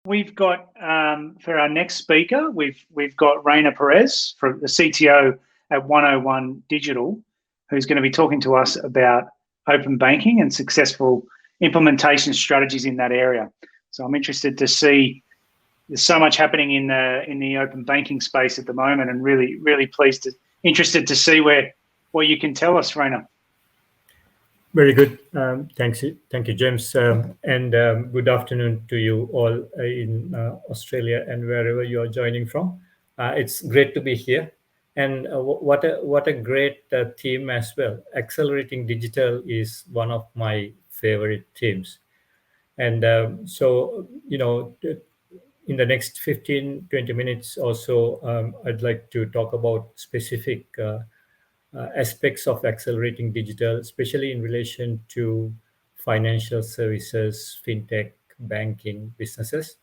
We've got for our next speaker, we've got Rana Peries, from the CTO at 101 Digital, who's going to be talking to us about open banking and successful implementation strategies in that area. So I'm interested to see, there's so much happening in the open banking space at the moment, and really interested to see what you can tell us, Rana. Very good. Thank you, James. And good afternoon to you all in Australia and wherever you are joining from. It's great to be here. And what a great theme as well. Accelerating digital is one of my favorite themes. And so, in the next 15-20 minutes or so, I'd like to talk about specific aspects of accelerating digital, especially in relation to financial services, fintech, banking businesses,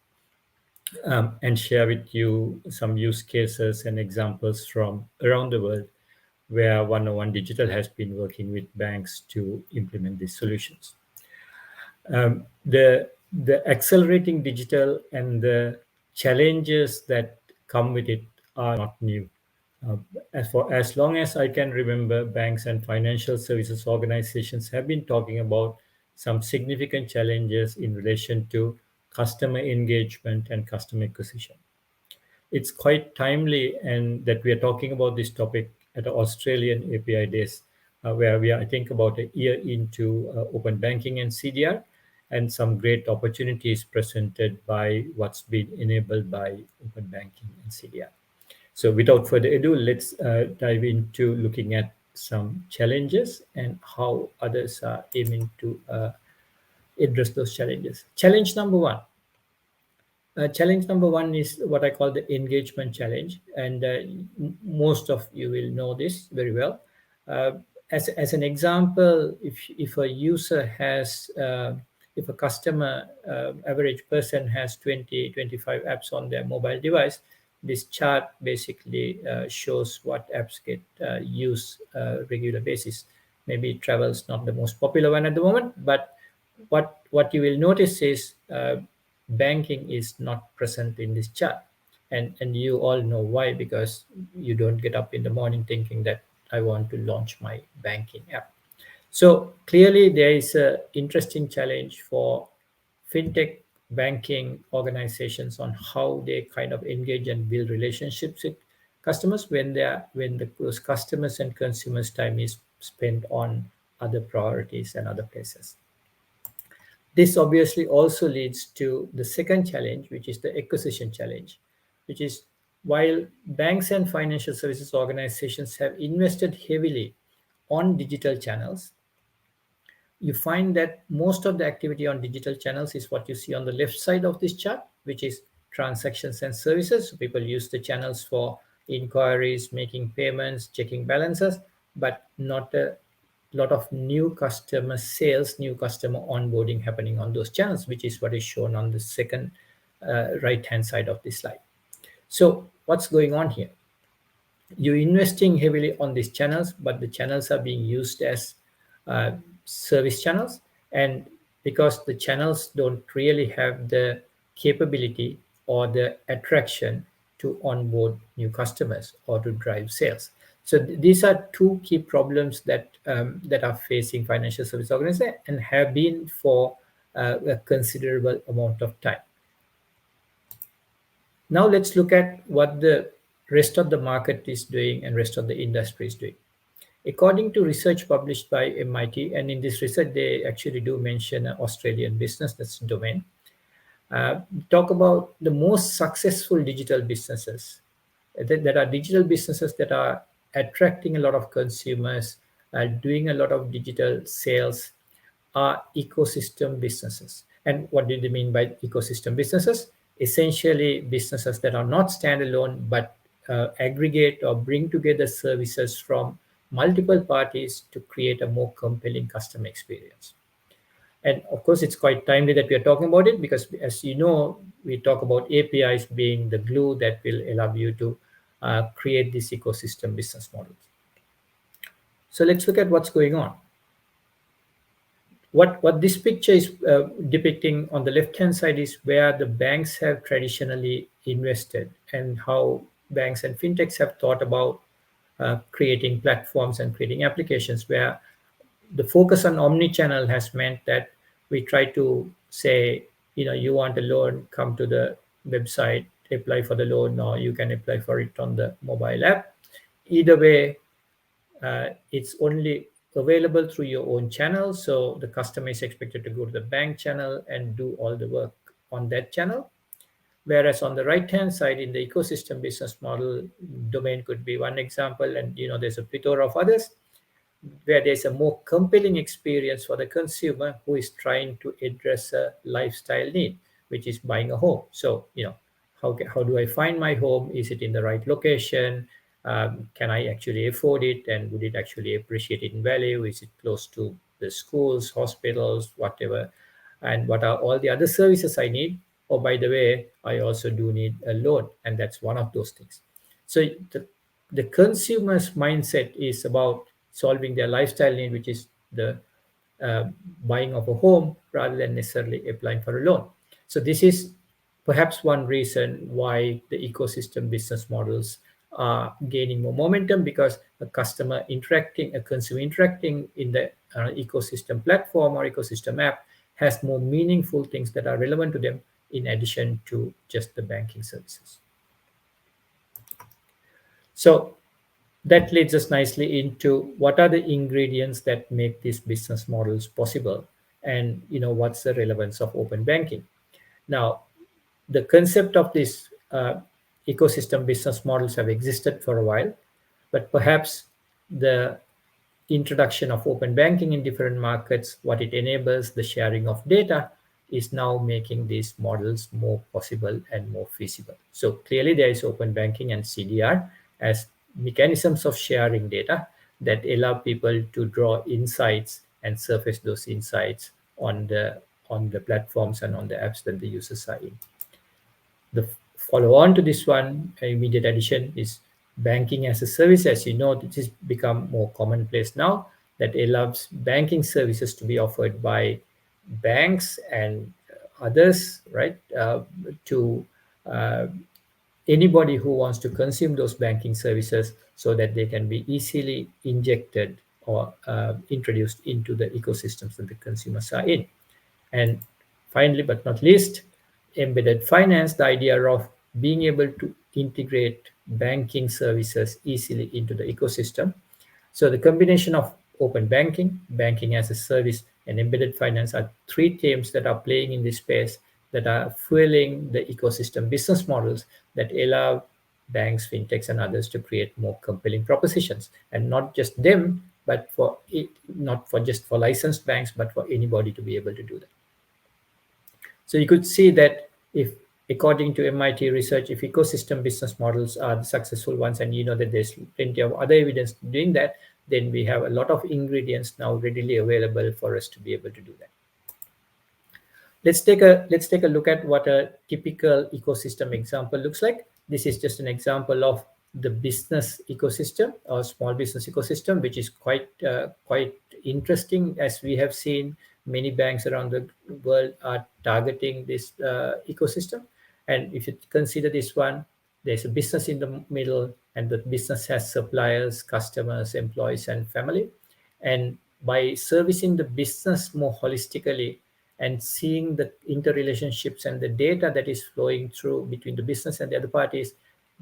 and share with you some use cases and examples from around the world where 101 Digital has been working with banks to implement these solutions. The accelerating digital and the challenges that come with it are not new. As long as I can remember, banks and financial services organizations have been talking about some significant challenges in relation to customer engagement and customer acquisition. It's quite timely and that we are talking about this topic at the Australian Apidays, where we are, I think, about a year into open banking and CDR, and some great opportunities presented by what's been enabled by open banking and CDR. So without further ado, let's dive into looking at some challenges and how others are aiming to address those challenges. Challenge number one. Challenge number one is what I call the engagement challenge. And most of you will know this very well. As an example, if a user has, if a customer, average person has 20, 25 apps on their mobile device, this chart basically shows what apps get used regular basis. Maybe travel is not the most popular one at the moment, but what you will notice is banking is not present in this chart. And you all know why, because you don't get up in the morning thinking that I want to launch my banking app. So clearly there is an interesting challenge for fintech banking organizations on how they kind of engage and build relationships with customers when those customers and consumers' time is spent on other priorities and other places. This obviously also leads to the second challenge, which is the acquisition challenge, which is while banks and financial services organizations have invested heavily on digital channels, you find that most of the activity on digital channels is what you see on the left side of this chart, which is transactions and services. So people use the channels for inquiries, making payments, checking balances, but not a lot of new customer sales, new customer onboarding happening on those channels, which is what is shown on the second right-hand side of this slide. So what's going on here? You're investing heavily on these channels, but the channels are being used as service channels, and because the channels don't really have the capability or the attraction to onboard new customers or to drive sales. So these are two key problems that are facing financial service organizations and have been for a considerable amount of time. Now let's look at what the rest of the market is doing and rest of the industry is doing. According to research published by MIT, and in this research, they actually do mention an Australian business, that's Domain, talk about the most successful digital businesses. That are digital businesses that are attracting a lot of consumers, doing a lot of digital sales, are ecosystem businesses. And what do they mean by ecosystem businesses? Essentially, businesses that are not standalone, but aggregate or bring together services from multiple parties to create a more compelling customer experience. And of course, it's quite timely that we are talking about it because, as you know, we talk about APIs being the glue that will allow you to create this ecosystem business models. So let's look at what's going on. What this picture is depicting on the left-hand side is where the banks have traditionally invested and how banks and fintechs have thought about creating platforms and creating applications, where the focus on omni-channel has meant that we try to say, you want a loan, come to the website, apply for the loan, or you can apply for it on the mobile app. Either way, it's only available through your own channel. So the customer is expected to go to the bank channel and do all the work on that channel. Whereas on the right-hand side in the ecosystem business model, domain could be one example, and there's a plethora of others, where there's a more compelling experience for the consumer who is trying to address a lifestyle need, which is buying a home. So, how do I find my home? Is it in the right location? Can I actually afford it? And would it actually appreciate in value? Is it close to the schools, hospitals, whatever? And what are all the other services I need? Oh, by the way, I also do need a loan, and that's one of those things. So the consumer's mindset is about solving their lifestyle need, which is the uh, buying of a home rather than necessarily applying for a loan. So this is perhaps one reason why the ecosystem business models are gaining more momentum, because a consumer interacting in the ecosystem platform or ecosystem app has more meaningful things that are relevant to them in addition to just the banking services. So that leads us nicely into what are the ingredients that make these business models possible, and what's the relevance of open banking. Now, the concept of these ecosystem business models have existed for a while, but perhaps the introduction of open banking in different markets, what it enables, the sharing of data, is now making these models more possible and more feasible. So clearly there is open banking and CDR as mechanisms of sharing data that allow people to draw insights and surface those insights on the platforms and on the apps that the users are in. The follow-on to this one, immediate addition, is banking as a service. As you know, this has become more commonplace now, that allows banking services to be offered by banks and others, right, to uh, anybody who wants to consume those banking services, so that they can be easily injected or introduced into the ecosystems that the consumers are in. And finally, but not least, embedded finance, the idea of being able to integrate banking services easily into the ecosystem. So the combination of open banking, banking as a service, and embedded finance are three themes that are playing in this space, that are fueling the ecosystem business models that allow banks, fintechs, and others to create more compelling propositions. And not just them, but not for just for licensed banks, but for anybody to be able to do that. So you could see that if, according to MIT research, if ecosystem business models are the successful ones, and that there's plenty of other evidence doing that, then we have a lot of ingredients now readily available for us to be able to do that. Let's take a look at what a typical ecosystem example looks like. This is just an example of the business ecosystem or small business ecosystem, which is quite interesting. As we have seen, many banks around the world are targeting this ecosystem. And if you consider this one, there's a business in the middle, and the business has suppliers, customers, employees, and family. And by servicing the business more holistically and seeing the interrelationships and the data that is flowing through between the business and the other parties,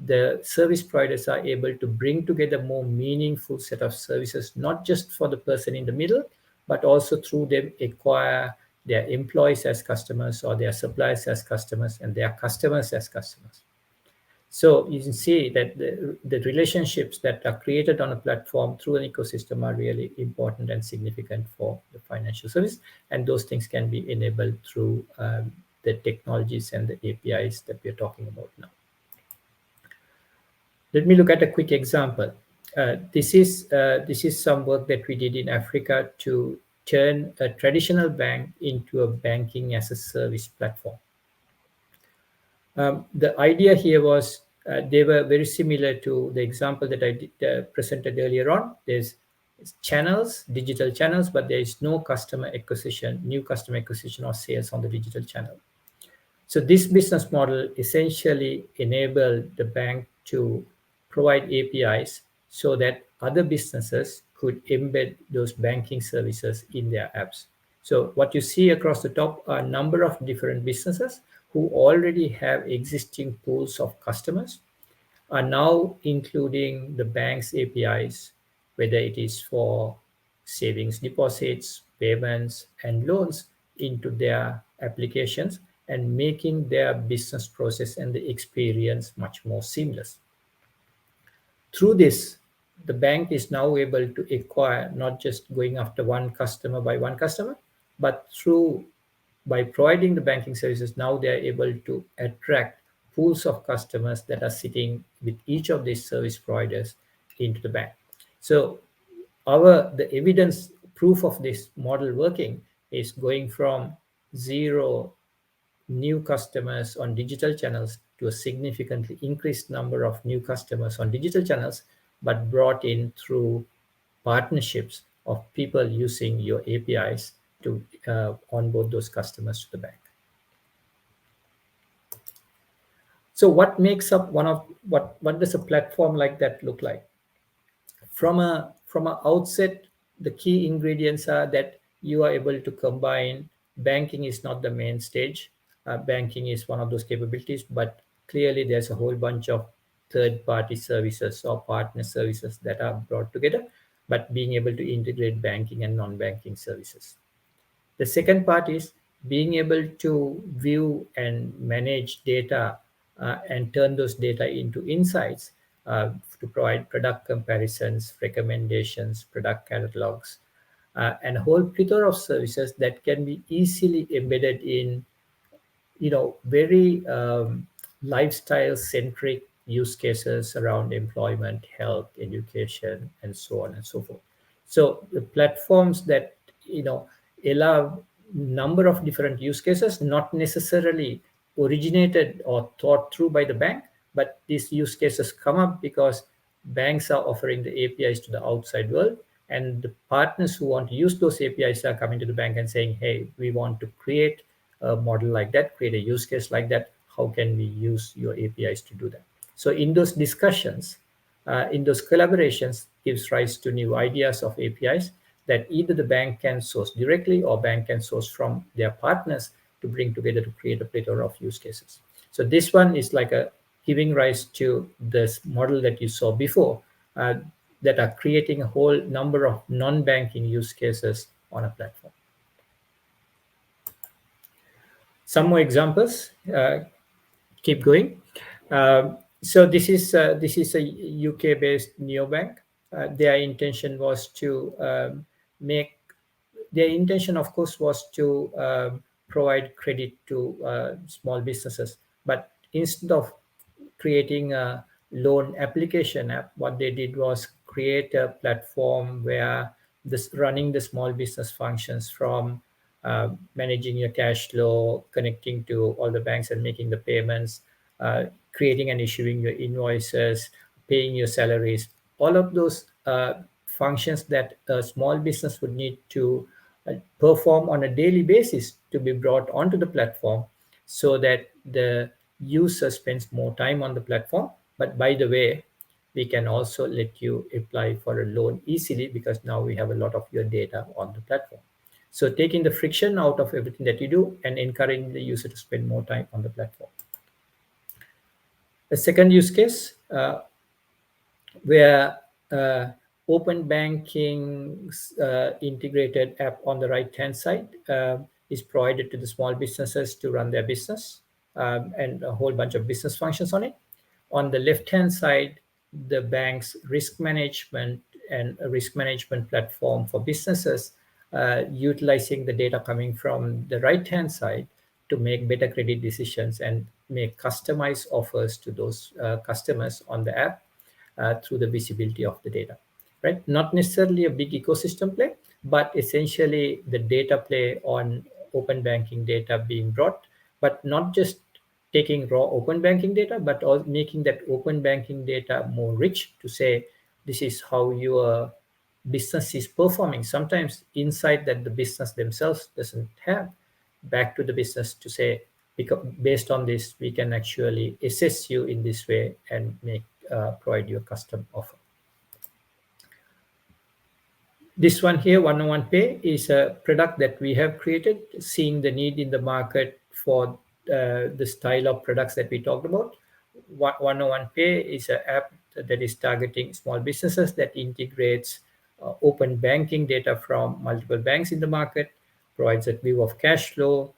the service providers are able to bring together more meaningful set of services, not just for the person in the middle, but also through them acquire their employees as customers, or their suppliers as customers, and their customers as customers. So you can see that the relationships that are created on a platform through an ecosystem are really important and significant for the financial service. And those things can be enabled through the technologies and the APIs that we're talking about now. Let me look at a quick example. This is some work that we did in Africa to turn a traditional bank into a banking as a service platform. The idea here was they were very similar to the example that I presented earlier on. There's channels, digital channels, but there is no customer acquisition, new customer acquisition or sales on the digital channel. So this business model essentially enabled the bank to provide APIs so that other businesses could embed those banking services in their apps. So what you see across the top are a number of different businesses who already have existing pools of customers are now including the bank's APIs, whether it is for savings deposits, payments, and loans into their applications and making their business process and the experience much more seamless. Through this, the bank is now able to acquire not just going after one customer by one customer, but by providing the banking services, now they are able to attract pools of customers that are sitting with each of these service providers into the bank. So the evidence proof of this model working is going from zero new customers on digital channels to a significantly increased number of new customers on digital channels, but brought in through partnerships of people using your APIs to onboard those customers to the bank. So what makes up what does a platform like that look like? From a outset, the key ingredients are that you are able to combine banking is not the main stage. Banking is one of those capabilities, but clearly there's a whole bunch of third-party services or partner services that are brought together, but being able to integrate banking and non-banking services. The second part is being able to view and manage data and turn those data into insights to provide product comparisons, recommendations, product catalogs, and a whole plethora of services that can be easily embedded in very lifestyle centric use cases around employment, health, education, and so on and so forth. So the platforms that allow number of different use cases, not necessarily originated or thought through by the bank, but these use cases come up because banks are offering the APIs to the outside world, and the partners who want to use those APIs are coming to the bank and saying, hey, we want to create a model like that, create a use case like that. How can we use your APIs to do that? So in those discussions, in those collaborations, gives rise to new ideas of APIs that either the bank can source directly or bank can source from their partners to bring together to create a plethora of use cases. So this one is like a giving rise to this model that you saw before that are creating a whole number of non-banking use cases on a platform. Some more examples. Keep going. So this is a UK-based neobank. Their intention was to their intention, of course, was to provide credit to small businesses. But instead of creating a loan application app, what they did was create a platform where running the small business functions from managing your cash flow, connecting to all the banks and making the payments, creating and issuing your invoices, paying your salaries, all of those functions that a small business would need to perform on a daily basis to be brought onto the platform so that the user spends more time on the platform. But by the way, we can also let you apply for a loan easily because now we have a lot of your data on the platform. So taking the friction out of everything that you do and encouraging the user to spend more time on the platform. The second use case where open banking integrated app on the right-hand side is provided to the small businesses to run their business and a whole bunch of business functions on it. On the left-hand side, the bank's risk management and a risk management platform for businesses utilizing the data coming from the right-hand side to make better credit decisions and make customized offers to those customers on the app through the visibility of the data, right? Not necessarily a big ecosystem play, but essentially the data play on open banking data being brought, but not just taking raw open banking data, but also making that open banking data more rich to say, this is how your business is performing, sometimes insight that the business themselves doesn't have, back to the business to say, because based on this, we can actually assess you in this way and provide you a custom offer. This one here, OnePay, is a product that we have created, seeing the need in the market for the style of products that we talked about. OnePay is an app that is targeting small businesses, that integrates open banking data from multiple banks in the market, provides a view of cash flow,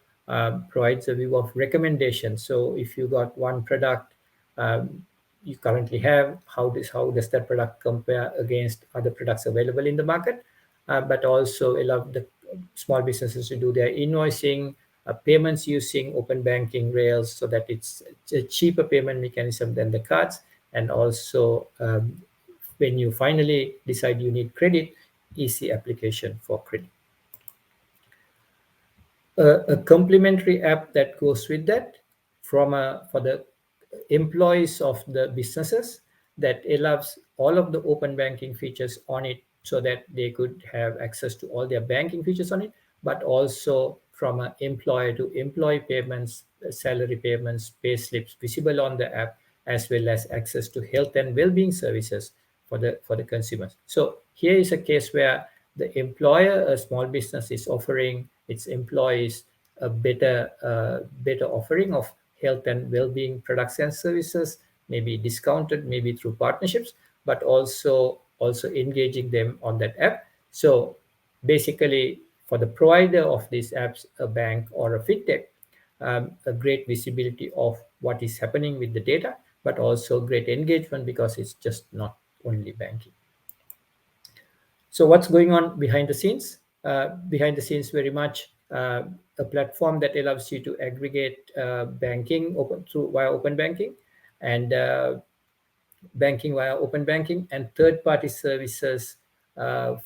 provides a view of recommendations. So if you got one product you currently have, how does that product compare against other products available in the market? But also allow the small businesses to do their invoicing, payments using open banking rails, so that it's a cheaper payment mechanism than the cards. And also, when you finally decide you need credit, easy application for credit. A complementary app that goes with that for the employees of the businesses, that allows all of the open banking features on it, so that they could have access to all their banking features on it, but also from an employer to employee payments, salary payments, pay slips visible on the app, as well as access to health and well-being services for the consumers. So here is a case where the employer, a small business, is offering its employees a better offering of health and well-being products and services, maybe discounted, maybe through partnerships, but also engaging them on that app. So basically, for the provider of these apps, a bank or a fintech, a great visibility of what is happening with the data, but also great engagement, because it's just not only banking. So what's going on behind the scenes? Behind the scenes, very much a platform that allows you to aggregate banking via open banking, and banking via open banking, and third-party services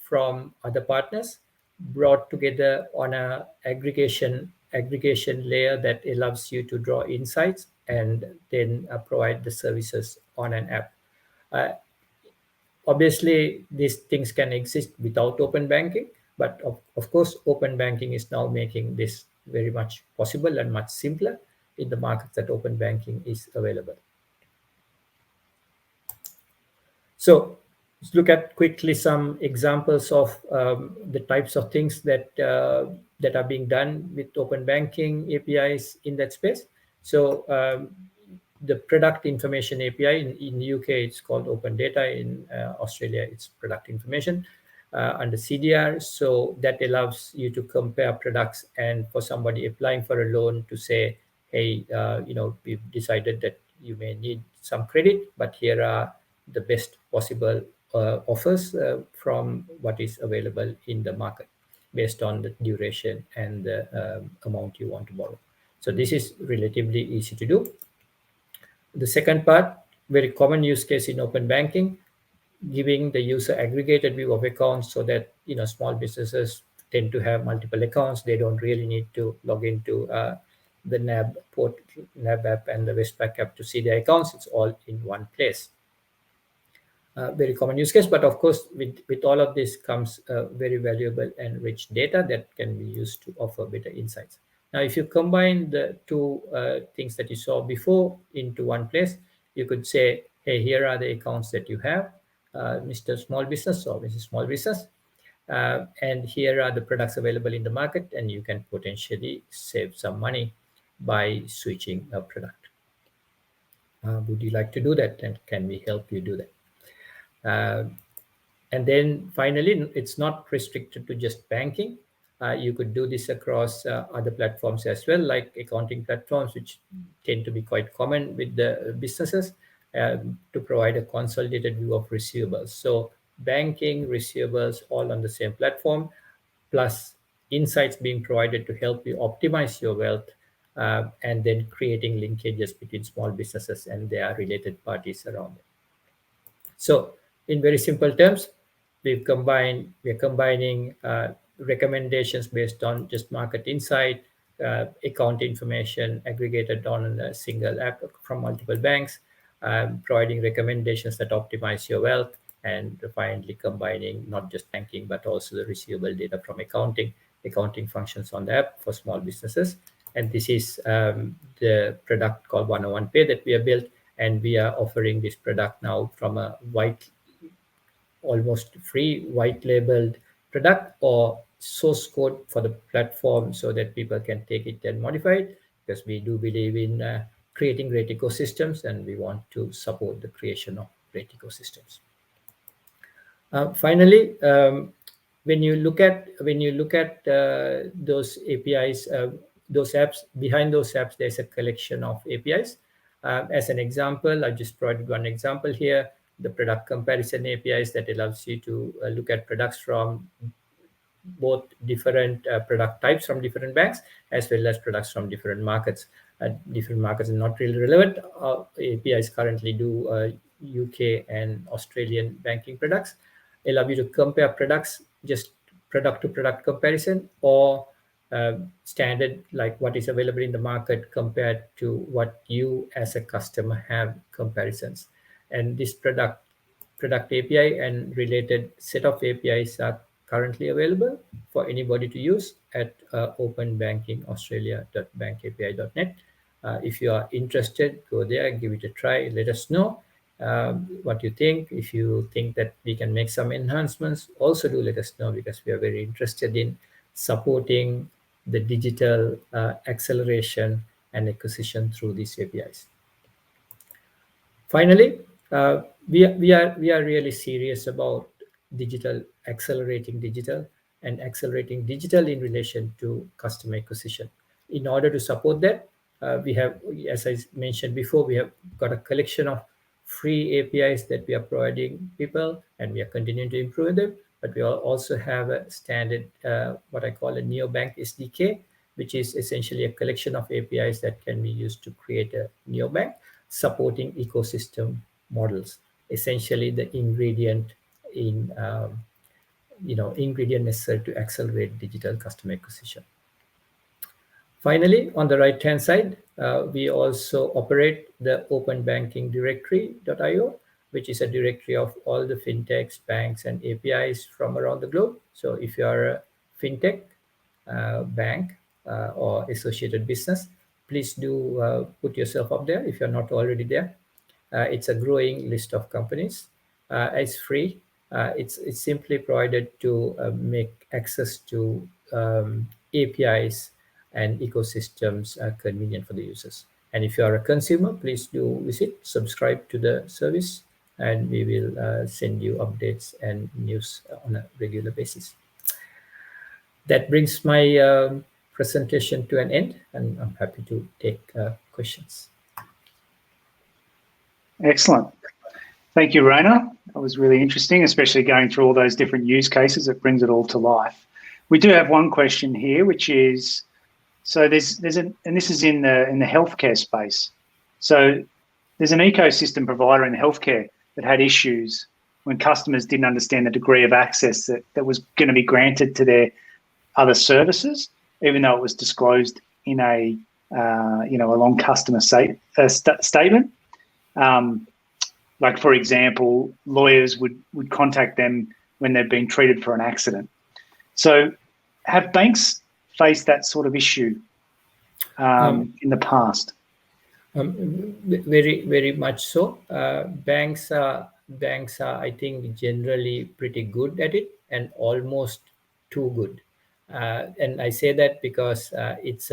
from other partners, brought together on a aggregation layer that allows you to draw insights and then provide the services on an app. Obviously, these things can exist without open banking, but of course, open banking is now making this very much possible and much simpler in the markets that open banking is available. So let's look at quickly some examples of the types of things that are being done with open banking APIs in that space. So the product information API in the UK, it's called Open Data. In Australia, it's product information under CDR. So that allows you to compare products, and for somebody applying for a loan to say, hey, we've decided that you may need some credit, but here are the best possible offers from what is available in the market, based on the duration and the amount you want to borrow. So this is relatively easy to do. The second part, very common use case in open banking, giving the user aggregated view of accounts, so that small businesses tend to have multiple accounts. They don't really need to log into the NAB app and the Westpac app to see their accounts. It's all in one place. Very common use case, but of course, with all of this comes very valuable and rich data that can be used to offer better insights. Now, if you combine the two things that you saw before into one place, you could say, hey, here are the accounts that you have, Mr. Small Business or Mrs. Small Business, and here are the products available in the market, and you can potentially save some money by switching a product. Would you like to do that, and can we help you do that? And then finally, it's not restricted to just banking. You could do this across other platforms as well, like accounting platforms, which tend to be quite common with the businesses, to provide a consolidated view of receivables. So banking, receivables, all on the same platform, plus insights being provided to help you optimize your wealth, and then creating linkages between small businesses and their related parties around it. So in very simple terms, we're combining recommendations based on just market insight, account information aggregated on a single app from multiple banks, providing recommendations that optimize your wealth, and finally combining not just banking but also the receivable data from accounting functions on the app for small businesses. And this is the product called OnePay that we have built, and we are offering this product now from a almost free white labeled product or source code for the platform so that people can take it and modify it, because we do believe in creating great ecosystems and we want to support the creation of great ecosystems. Finally, when you look at those APIs, those apps, behind those apps, there's a collection of APIs. As an example, I just provided one example here, the product comparison APIs that allows you to look at products from both different product types from different banks as well as products from different markets. Different markets are not really relevant. APIs currently do UK and Australian banking products, allow you to compare products, just product to product comparison, or standard like what is available in the market compared to what you as a customer have comparisons. And this product API and related set of APIs are currently available for anybody to use at openbankingaustralia.bankapi.net. If you are interested, go there, give it a try, let us know what you think. If you think that we can make some enhancements, also do let us know, because we are very interested in supporting the digital acceleration and acquisition through these APIs. Finally, we are really serious about accelerating digital in relation to customer acquisition. In order to support that, we have, as I mentioned before, we have got a collection of free APIs that we are providing people, and we are continuing to improve them. But we also have a standard, what I call a Neobank SDK, which is essentially a collection of APIs that can be used to create a neobank, supporting ecosystem models, essentially the ingredient necessary to accelerate digital customer acquisition. Finally, on the right-hand side, we also operate the Open Banking Directory.io, which is a directory of all the fintechs, banks, and APIs from around the globe. So if you are a fintech, bank, or associated business, please do put yourself up there if you're not already there. It's a growing list of companies. It's free. It's simply provided to make access to APIs and ecosystems convenient for the users. And if you are a consumer, please do visit, subscribe to the service, and we will send you updates and news on a regular basis. That brings my presentation to an end, and I'm happy to take questions. Excellent. Thank you, Rana. That was really interesting, especially going through all those different use cases. It brings it all to life. We do have one question here, which is, so there's and this is in the healthcare space. So there's an ecosystem provider in healthcare that had issues when customers didn't understand the degree of access that was going to be granted to their other services, even though it was disclosed in a long customer statement. Like, for example, lawyers would contact them when they've been treated for an accident. So have banks faced that sort of issue in the past? Very, very much so. Banks are, I think, generally pretty good at it, and almost too good. And I say that because it's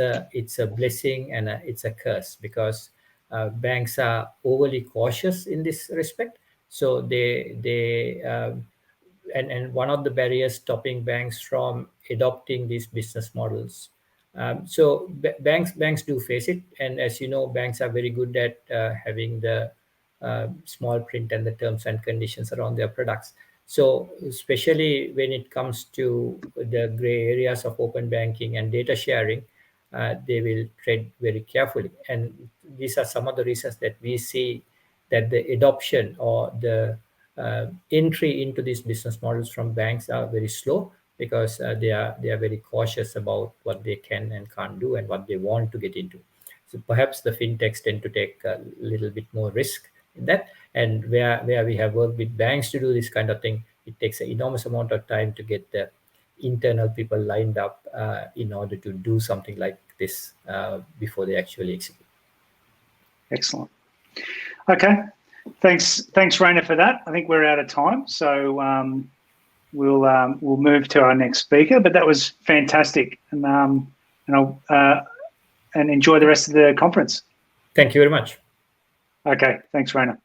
a blessing and it's a curse, because banks are overly cautious in this respect. So and one of the barriers stopping banks from adopting these business models. So banks do face it, and as you know, banks are very good at having the small print and the terms and conditions around their products. So especially when it comes to the gray areas of open banking and data sharing, they will tread very carefully. And these are some of the reasons that we see that the adoption or the entry into these business models from banks are very slow, because they are very cautious about what they can and can't do and what they want to get into. So perhaps the fintechs tend to take a little bit more risk in that. And where we have worked with banks to do this kind of thing, it takes an enormous amount of time to get the internal people lined up in order to do something like this before they actually execute. Excellent. Okay. Thanks, Rana, for that. I think we're out of time, so we'll move to our next speaker. But that was fantastic, and enjoy the rest of the conference. Thank you very much. Okay. Thanks, Rana.